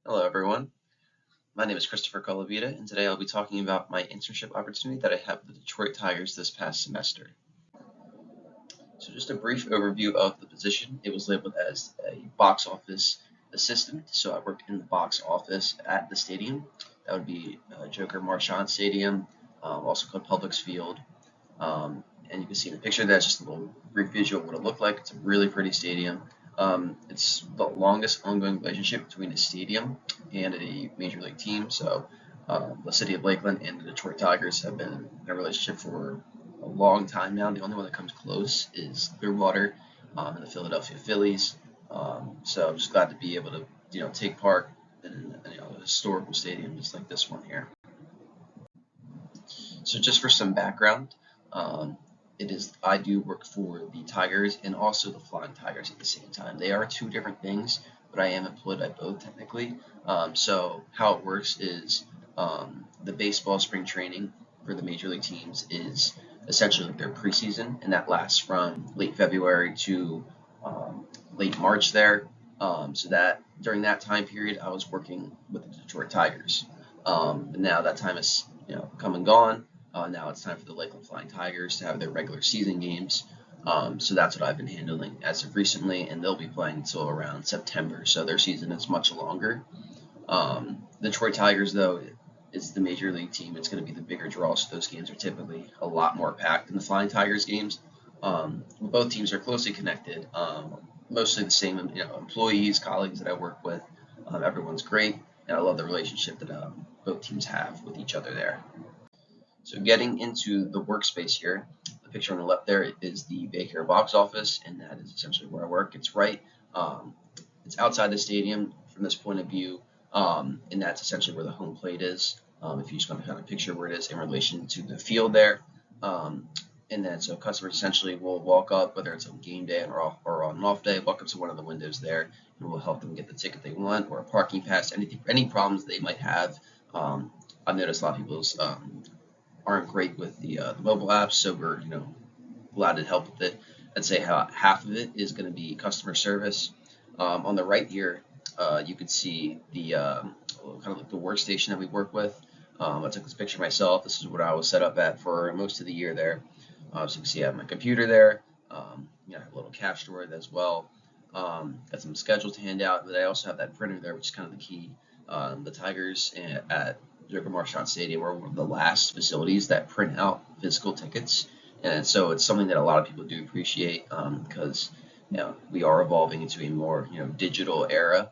Hello, everyone. My name is Christopher Colavita, and today I'll be talking about my internship opportunity that I had with the Detroit Tigers this past semester. So, just a brief overview of the position. It was labeled as a box office assistant. So, I worked in the box office at the stadium. That would be Joker Marchand Stadium, also called Publix Field. And you can see in the picture that's just a little brief visual of what it looked like. It's a really pretty stadium. It's the longest ongoing relationship between a stadium and a major league team. So the city of Lakeland and the Detroit Tigers have been in a relationship for a long time now. The only one that comes close is Clearwater and the Philadelphia Phillies. So I'm just glad to be able to take part in a historical stadium just like this one here. So just for some background, um, it is I do work for the Tigers and also the Flying Tigers at the same time. They are two different things, but I am employed by both technically. So how it works is the baseball spring training for the major league teams is essentially like their preseason, and that lasts from late February to late March there. So that during that time period, I was working with the Detroit Tigers. But now that time is come and gone. Now it's time for the Lakeland Flying Tigers to have their regular season games. So that's what I've been handling as of recently, and they'll be playing until around September. So their season is much longer. The Detroit Tigers, though, is the major league team. It's going to be the bigger draw, so those games are typically a lot more packed than the Flying Tigers games. Both teams are closely connected. Mostly the same, employees, colleagues that I work with. Everyone's great, and I love the relationship that both teams have with each other there. So getting into the workspace here, the picture on the left there is the Baycare box office, and that is essentially where I work. It's um, it's outside the stadium from this point of view, and that's essentially where the home plate is. If you just want to kind of picture where it is in relation to the field there, um, and then so customers essentially will walk up, whether it's on game day or on an off day, walk up to one of the windows there, and we'll help them get the ticket they want or a parking pass, any problems they might have. I've noticed a lot of people's aren't great with the mobile apps, so we're glad to help with it. I'd say half of it is going to be customer service. On the right here, you can see the kind of like the workstation that we work with. I took this picture myself. This is what I was set up at for most of the year there. So you can see I have my computer there. I have a little cash drawer as well. Got some schedules to hand out, but I also have that printer there, which is kind of the key. The Tigers at Joker Marchand Stadium are one of the last facilities that print out physical tickets, and so it's something that a lot of people do appreciate because we are evolving into a more digital era,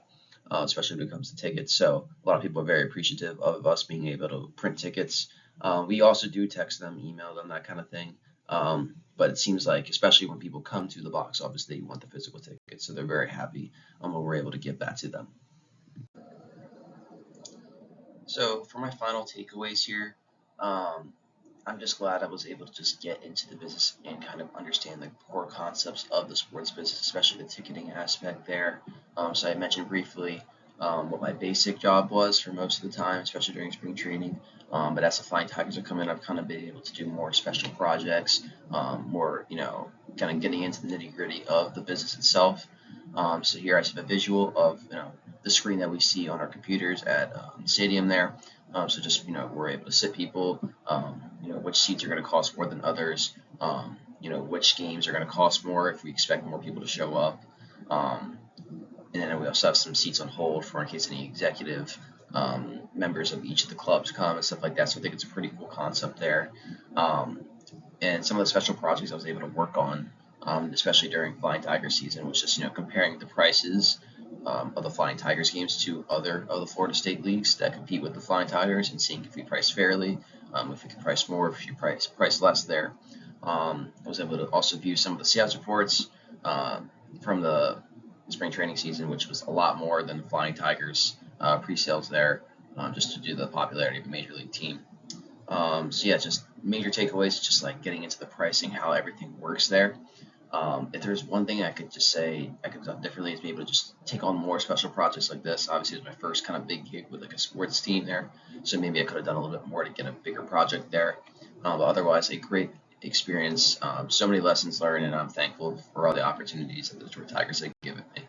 especially when it comes to tickets. So a lot of people are very appreciative of us being able to print tickets. We also do text them, email them, that kind of thing. But it seems like, especially when people come to the box office, they want the physical tickets, so they're very happy when we're able to give that to them. So for my final takeaways here, um, I'm just glad I was able to just get into the business and kind of understand the core concepts of the sports business, especially the ticketing aspect there. So I mentioned briefly what my basic job was for most of the time, especially during spring training. But as the Flying Tigers are coming, I've kind of been able to do more special projects, more, kind of getting into the nitty gritty of the business itself. So here I have a visual of, the screen that we see on our computers at the stadium there. So just we're able to sit people, which seats are going to cost more than others, which games are going to cost more if we expect more people to show up, um, and then we also have some seats on hold for in case any executive members of each of the clubs come and stuff like that. So I think it's a pretty cool concept there. Um, and some of the special projects I was able to work on, especially during Flying Tigers season, was just comparing the prices of the Flying Tigers games to other of the Florida State leagues that compete with the Flying Tigers, and seeing if we price fairly, if we could price more, if we price less there. I was able to also view some of the sales reports from the spring training season, which was a lot more than the Flying Tigers pre-sales there, just to do the popularity of a major league team. So yeah, just major takeaways, just like getting into the pricing, how everything works there. If there's one thing I could just say I could have done differently is be able to just take on more special projects like this. Obviously, it was my first kind of big gig with like a sports team there, so maybe I could have done a little bit more to get a bigger project there. But otherwise, a great experience, so many lessons learned, and I'm thankful for all the opportunities that the Detroit Tigers have given me.